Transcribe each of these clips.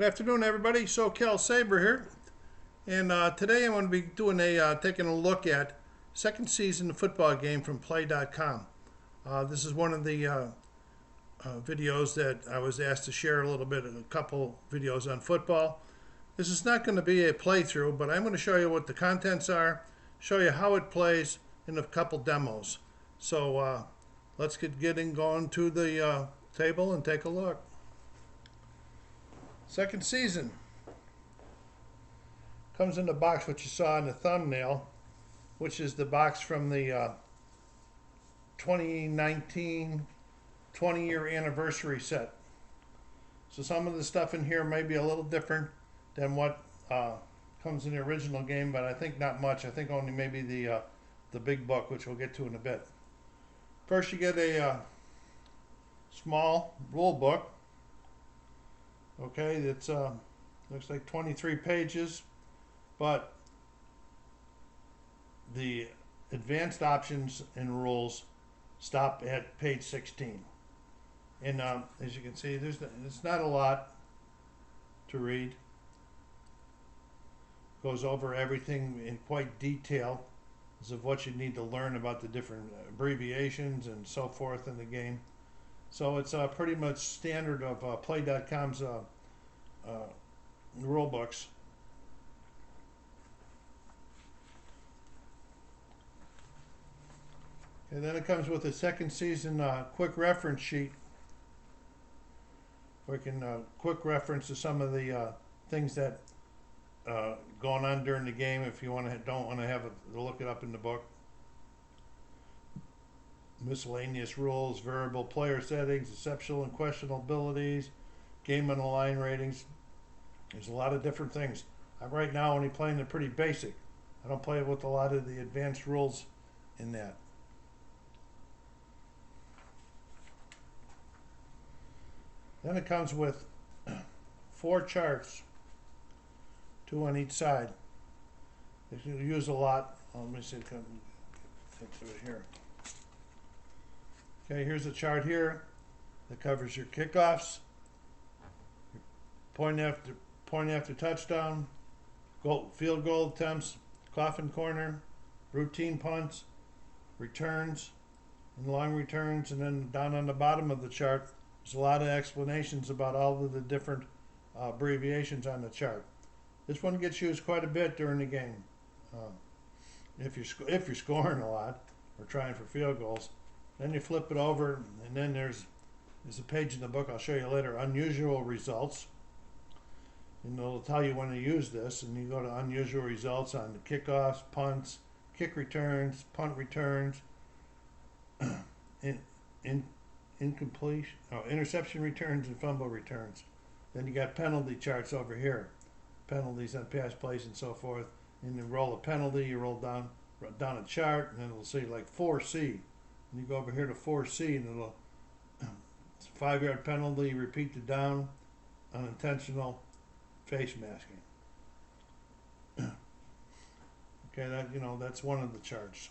Good afternoon, everybody. SoCalsabre here, and today I'm going to be doing taking a look at second season football game from Play.com. This is one of the videos that I was asked to share a couple videos on football. This is not going to be a playthrough, but I'm going to show you what the contents are, show you how it plays, and a couple demos. So let's get going to the table and take a look. Second season comes in the box, what you saw in the thumbnail, which is the box from the 2019 20-year anniversary set. So some of the stuff in here may be a little different than what comes in the original game, but I think not much. I think only maybe the big book, which we'll get to in a bit. First, you get a small rule book. Okay, it's looks like 23 pages, but the advanced options and rules stop at page 16. And as you can see, it's not a lot to read. Goes over everything in quite detail as of what you need to learn about the different abbreviations and so forth in the game. So it's pretty much standard of Play.com's rule books. And then it comes with a second season quick reference sheet. We can quick reference to some of the things that going on during the game if you don't want to have to look it up in the book. Miscellaneous rules, variable player settings, exceptional and questionable abilities, game on the line ratings. There's a lot of different things. I'm right now only playing the pretty basic. I don't play with a lot of the advanced rules in that. Then it comes with 4 charts, 2 on each side. If you use a lot, let me see, take through it here. Okay, here's a chart here that covers your kickoffs, your point after touchdown, field goal attempts, coffin corner, routine punts, returns, and long returns, and then down on the bottom of the chart, there's a lot of explanations about all of the different abbreviations on the chart. This one gets used quite a bit during the game. If you're scoring a lot or trying for field goals. Then you flip it over, and then there's a page in the book I'll show you later, unusual results. And it'll tell you when to use this, and you go to unusual results on the kickoffs, punts, kick returns, punt returns, interception returns, and fumble returns. Then you got penalty charts over here, penalties on pass plays and so forth. And you roll a penalty, you roll down a chart, and then it'll say like 4C. And you go over here to 4C, and it's a 5-yard penalty, repeat the down, unintentional, face masking. Okay, that's one of the charts.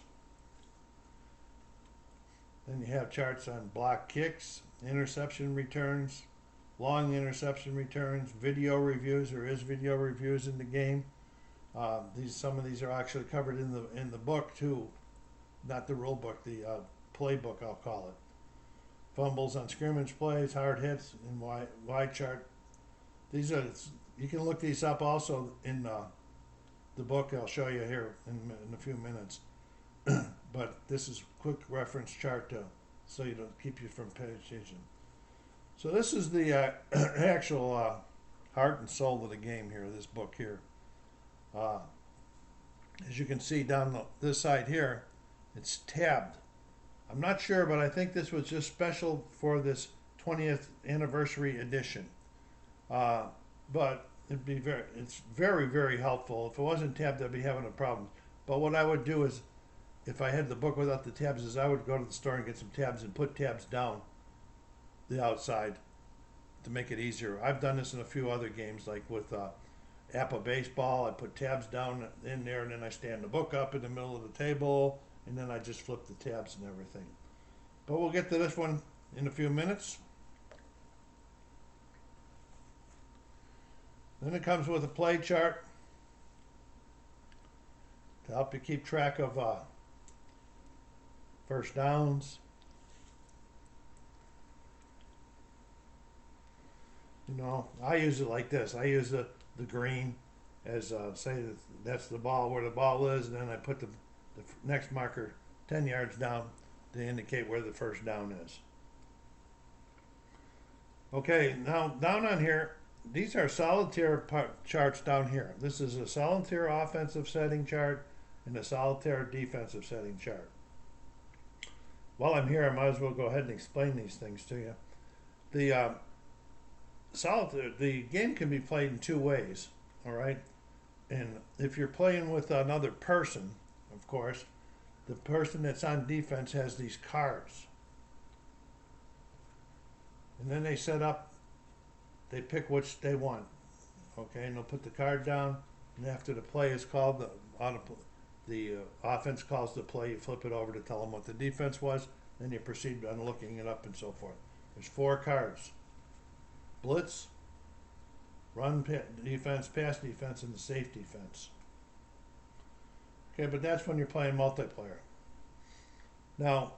Then you have charts on block kicks, interception returns, long interception returns, video reviews. There is video reviews in the game. Some of these are actually covered in the book too, not the rule book, the playbook I'll call it. Fumbles on scrimmage plays, hard hits, and wide chart. You can look these up also in the book I'll show you here in a few minutes. But this is a quick reference chart so you don't keep you from paying attention. So this is the actual heart and soul of the game here, this book here. As you can see down this side here, it's tabbed. I'm not sure, but I think this was just special for this 20th anniversary edition. But it's very, very helpful. If it wasn't tabbed, I'd be having a problem. But what I would do is, if I had the book without the tabs, is I would go to the store and get some tabs and put tabs down the outside to make it easier. I've done this in a few other games, like with Apple Baseball. I put tabs down in there, and then I stand the book up in the middle of the table, and then I just flip the tabs and everything. But we'll get to this one in a few minutes. Then it comes with a play chart to help you keep track of first downs. You know, I use it like this. I use the green as say that's the ball where the ball is, and then I put the next marker 10 yards down to indicate where the first down is. Okay, now down on here, these are solitaire charts down here. This is a solitaire offensive setting chart and a solitaire defensive setting chart. While I'm here, I might as well go ahead and explain these things to you. The solitaire, the game can be played in two ways, all right? And if you're playing with another person, of course, the person that's on defense has these cards. And then they set up, they pick which they want, okay? And they'll put the card down, and after the play is called, the offense calls the play, you flip it over to tell them what the defense was, then you proceed on looking it up and so forth. There's 4 cards: blitz, run defense, pass defense, and the safe defense. Okay, but that's when you're playing multiplayer. Now,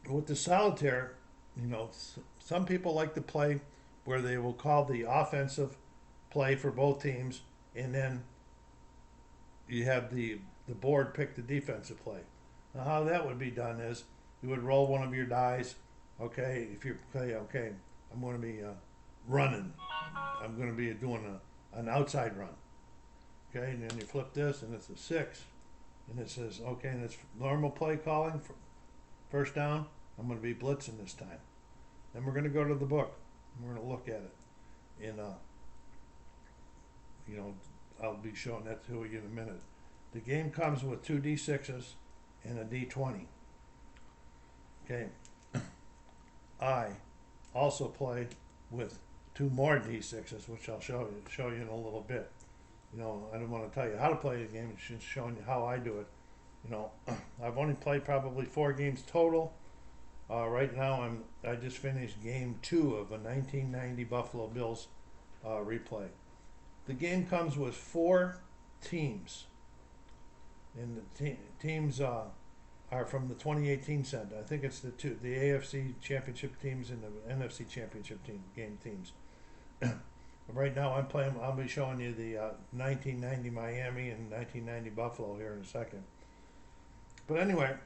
with the solitaire, you know, some people like to play where they will call the offensive play for both teams, and then you have the board pick the defensive play. Now, how that would be done is you would roll one of your dice. Okay, if you play, okay, I'm going to be running. I'm going to be doing an outside run. Okay, and then you flip this, and it's a 6, and it says, okay, and it's normal play calling for first down. I'm going to be blitzing this time. Then we're going to go to the book. And we're going to look at it. And, you know, I'll be showing that to you in a minute. The game comes with 2 D6s and a D20. Okay. I also play with 2 more D6s, which I'll show you in a little bit. You know, I don't want to tell you how to play the game. It's just showing you how I do it. You know, I've only played probably 4 games total. Right now, I just finished game 2 of a 1990 Buffalo Bills replay. The game comes with 4 teams, and the teams are from the 2018 set. I think it's the AFC Championship teams and the NFC Championship game teams. Right now, I'll be showing you the 1990 Miami and 1990 Buffalo here in a second. But anyway,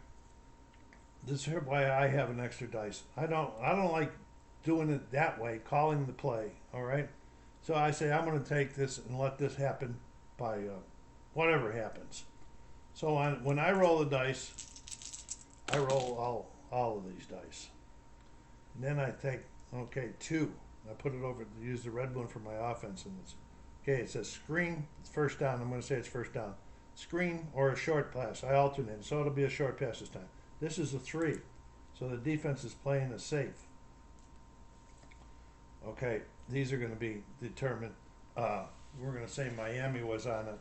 this is why I have an extra dice. I don't like doing it that way, calling the play. All right. So I say I'm going to take this and let this happen by whatever happens. So when I roll the dice, I roll all of these dice. And then I take, okay, 2. I put it over, use the red one for my offense. And okay, it says screen, it's first down. I'm going to say it's first down. Screen or a short pass. I alternate, so it'll be a short pass this time. This is a 3. So the defense is playing a safe. Okay, these are going to be determined. We're going to say Miami was on it.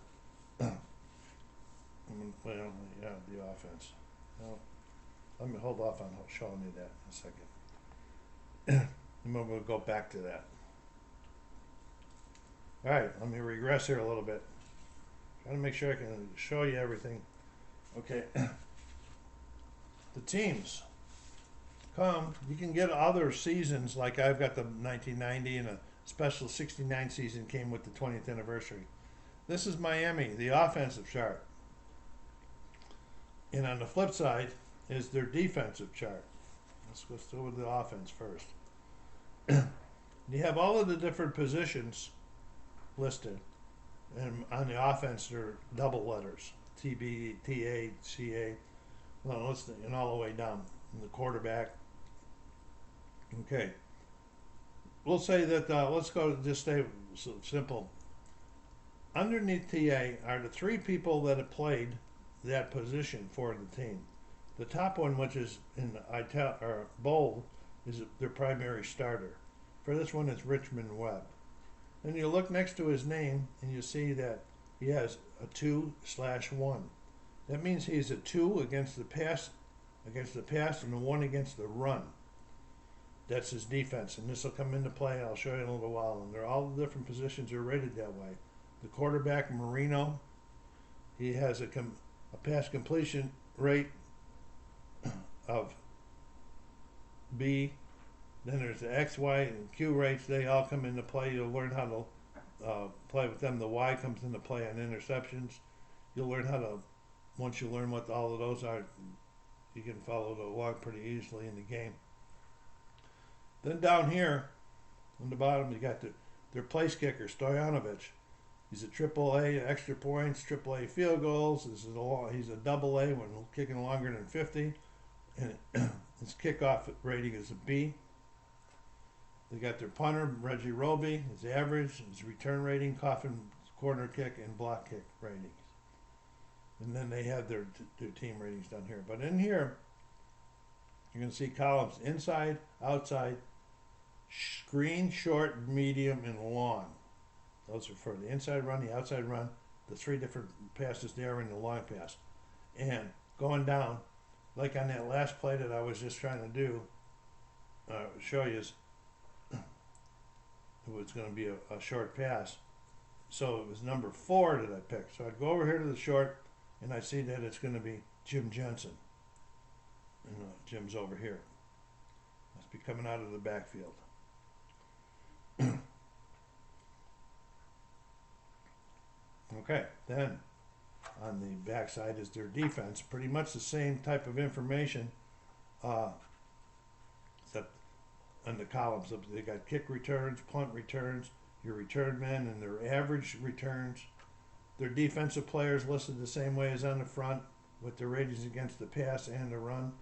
Well, yeah, the offense. No, let me hold off on showing you that in a second. And then we'll go back to that. All right, let me regress here a little bit. Trying to make sure I can show you everything. Okay. The teams come. You can get other seasons, like I've got the 1990 and a special 69 season came with the 20th anniversary. This is Miami, the offensive chart. And on the flip side is their defensive chart. Let's go with the offense first. You have all of the different positions listed. And on the offense, they're double letters. TB, TA, CA. Well, let's and all the way down. And the quarterback. Okay. We'll say that, let's go just stay simple. Underneath TA are the 3 people that have played that position for the team. The top one, which is in bold, is their primary starter. For this one, it's Richmond Webb. Then you look next to his name, and you see that he has a 2/1. That means he's a 2 against the pass, and a 1 against the run. that's his defense, and this will come into play. I'll show you in a little while. And they're all the different positions are rated that way. The quarterback, Marino, he has a pass completion rate of B. Then there's the X, Y, and Q rates. They all come into play. You'll learn how to play with them. The Y comes into play on interceptions. You'll learn how to, once you learn what all of those are, you can follow along pretty easily in the game. Then down here on the bottom, you got their place kicker, Stojanovic. He's a AAA, extra points, AAA field goals. He's a AA when kicking longer than 50. And his kickoff rating is a B. They got their punter, Reggie Roby, his average, his return rating, coffin, corner kick, and block kick ratings. And then they have their team ratings down here. But in here, you're going to see columns inside, outside, screen, short, medium, and long. Those are for the inside run, the outside run, the three different passes there, and the long pass. And going down, like on that last play that I was just trying to do, show you, it was going to be a short pass. So it was number 4 that I picked. So I'd go over here to the short, and I see that it's going to be Jim Jensen. And Jim's over here. Must be coming out of the backfield. Okay, then on the backside is their defense. Pretty much the same type of information, except on the columns. They got kick returns, punt returns, your return men, and their average returns. Their defensive players listed the same way as on the front, with their ratings against the pass and the run.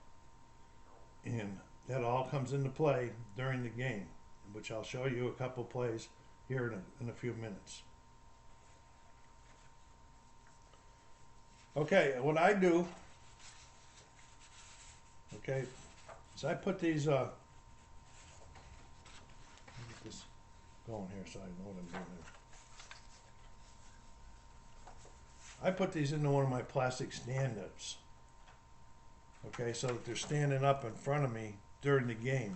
And that all comes into play during the game, which I'll show you a couple plays here in a few minutes. Okay, what I do, okay, is I put these, let me get this going here so I know what I'm doing here. I put these into one of my plastic stand-ups, okay, so that they're standing up in front of me during the game.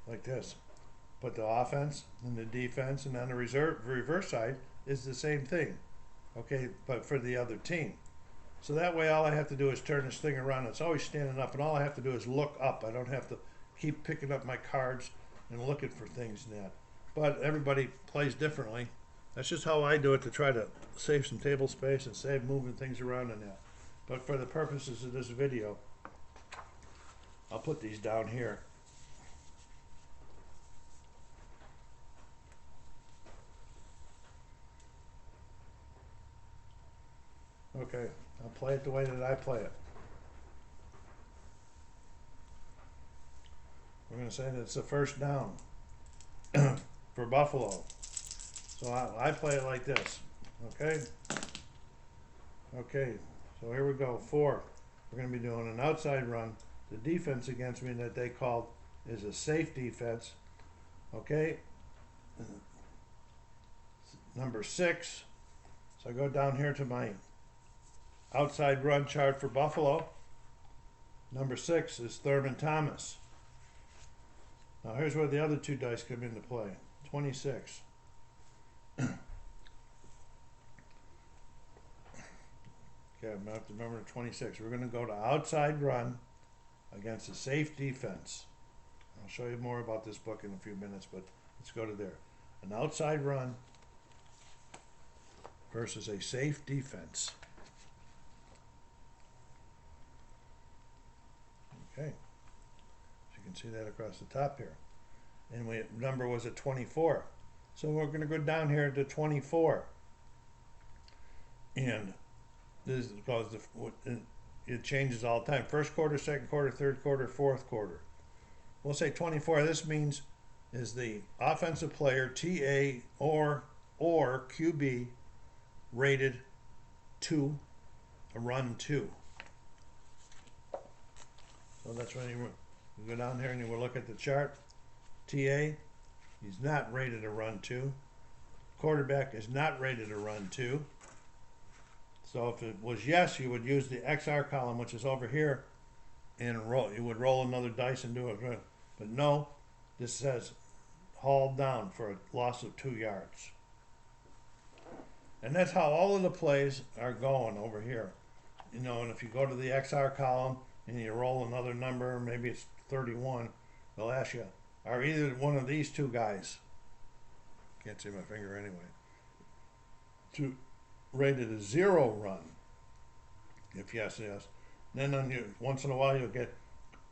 Like this. But the offense and the defense and on the reverse side is the same thing, okay, but for the other team. So that way all I have to do is turn this thing around. It's always standing up, and all I have to do is look up. I don't have to keep picking up my cards and looking for things in that. But everybody plays differently. That's just how I do it, to try to save some table space and save moving things around in that. But for the purposes of this video, I'll put these down here. Okay, I'll play it the way that I play it. We're going to say that it's a first down for Buffalo. So I play it like this, okay? Okay, so here we go, 4. We're going to be doing an outside run. The defense against me that they called is a safe defense, okay? Number 6. So I go down here to my outside run chart for Buffalo. Number 6 is Thurman Thomas. Now here's where the other 2 dice come into play. 26. Okay, I'm going to have to remember 26. We're going to go to outside run against a safe defense. I'll show you more about this book in a few minutes, but let's go to there. An outside run versus a safe defense. Okay, so you can see that across the top here. And number was at 24. So we're going to go down here to 24. And this is because it changes all the time. First quarter, second quarter, third quarter, fourth quarter. We'll say 24. This means is the offensive player, TA or QB, rated 2, a run 2. So that's when you go down here and you will look at the chart. TA, he's not rated a run 2. Quarterback is not rated a run 2. So if it was yes, you would use the XR column, which is over here, and roll. You would roll another dice and do it. But no, this says hauled down for a loss of 2 yards. And that's how all of the plays are going over here. You know, and if you go to the XR column and you roll another number, maybe it's 31, they'll ask you, are either one of these two guys, can't see my finger anyway, to rated a 0 run? If yes, yes. Then once in a while you'll get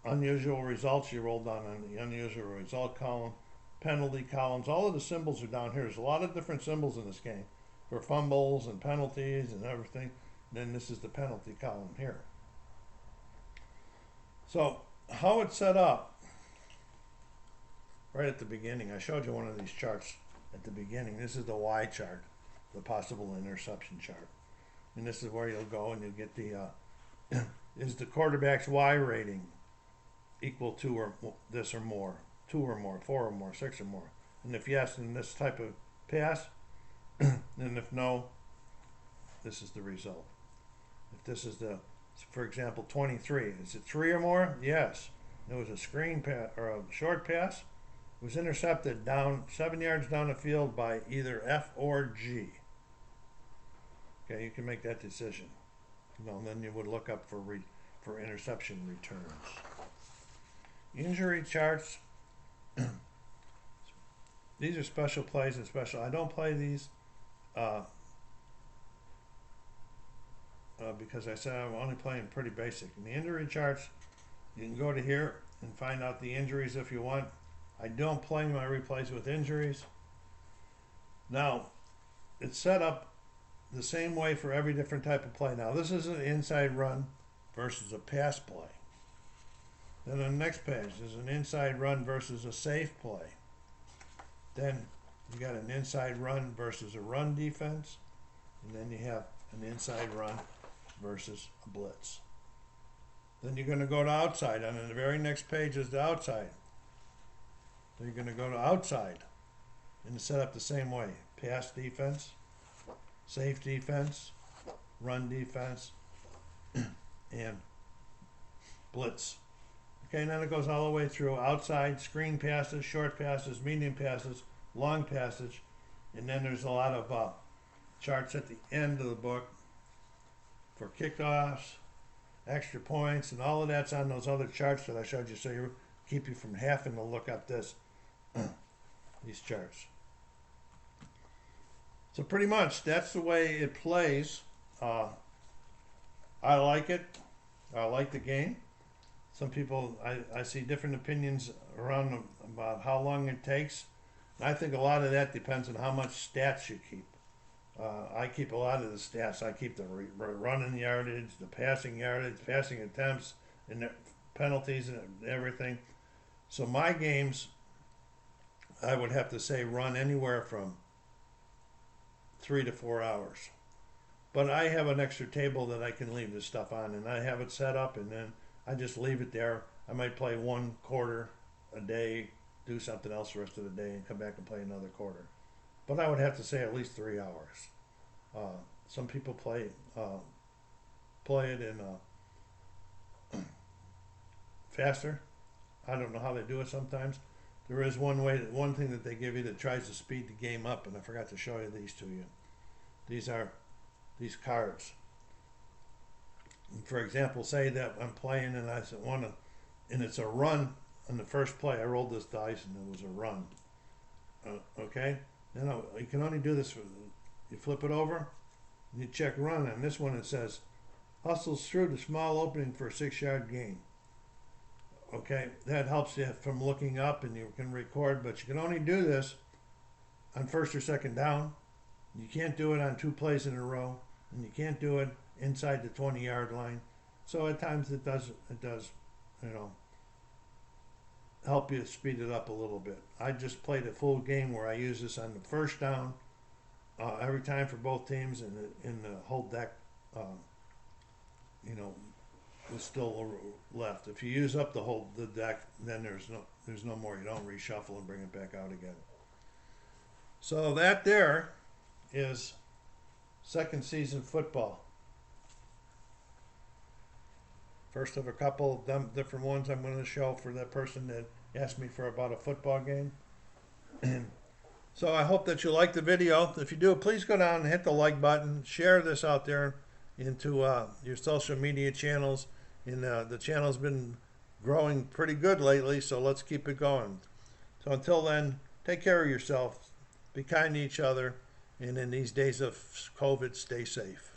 unusual results. You roll down on the unusual result column, penalty columns. All of the symbols are down here. There's a lot of different symbols in this game for fumbles and penalties and everything. Then this is the penalty column here. So how it's set up right at the beginning, I showed you one of these charts at the beginning. This is the Y chart, the possible interception chart. And this is where you'll go and you'll get the, is the quarterback's Y rating equal to or this or more, 2 or more, 4 or more, 6 or more. And if yes, then this type of pass, and if no, this is the result. If this is the, for example, 23, is it 3 or more? Yes. It was a screen pass or a short pass. It was intercepted down 7 yards down the field by either F or G. Okay, you can make that decision. You know, and then you would look up for interception returns. Injury charts. These are special plays and special. I don't play these because I said I'm only playing pretty basic. In the injury charts, you can go to here and find out the injuries if you want. I don't play my replays with injuries. Now, it's set up the same way for every different type of play. Now, this is an inside run versus a pass play. Then on the next page, there's an inside run versus a safe play. Then you got an inside run versus a run defense. And then you have an inside run versus a blitz. Then you're going to go to outside. And on the very next page is the outside. Then you're going to go to outside. And it's set up the same way. Pass defense, safe defense, run defense, and blitz. Okay, and then it goes all the way through outside, screen passes, short passes, medium passes, long passage, and then there's a lot of charts at the end of the book for kickoffs, extra points, and all of that's on those other charts that I showed you, so you keep you from having to look up these charts. So pretty much that's the way it plays. I like it. I like the game. Some people, I see different opinions around about how long it takes. And I think a lot of that depends on how much stats you keep. I keep a lot of the stats. I keep the running yardage, the passing yardage, passing attempts, and the penalties and everything. So my games, I would have to say, run anywhere from 3 to 4 hours. But I have an extra table that I can leave this stuff on, and I have it set up, and then I just leave it there. I might play 1 quarter a day, do something else the rest of the day, and come back and play another quarter. But I would have to say at least 3 hours. Some people play it in faster. I don't know how they do it sometimes. There is one thing that they give you that tries to speed the game up, and I forgot to show you these to you. These are these cards. For example, say that I'm playing and I want to, and it's a run on the first play. I rolled this dice and it was a run. Okay? Then you can only do this for, you flip it over and you check run. And this one it says, hustles through the small opening for a 6-yard gain. Okay? That helps you from looking up and you can record, but you can only do this on first or second down. You can't do it on 2 plays in a row, and you can't do it inside the 20-yard line. So at times it does, you know, help you speed it up a little bit. I just played a full game where I use this on the first down every time for both teams, and in the whole deck, you know, is still left. If you use up the deck, then there's no more. You don't reshuffle and bring it back out again. So that there is second season football. First of a couple of different ones I'm going to show for that person that asked me for about a football game. So I hope that you like the video. If you do, please go down and hit the like button. Share this out there into your social media channels. And the channel's been growing pretty good lately, so let's keep it going. So until then, take care of yourself. Be kind to each other. And in these days of COVID, stay safe.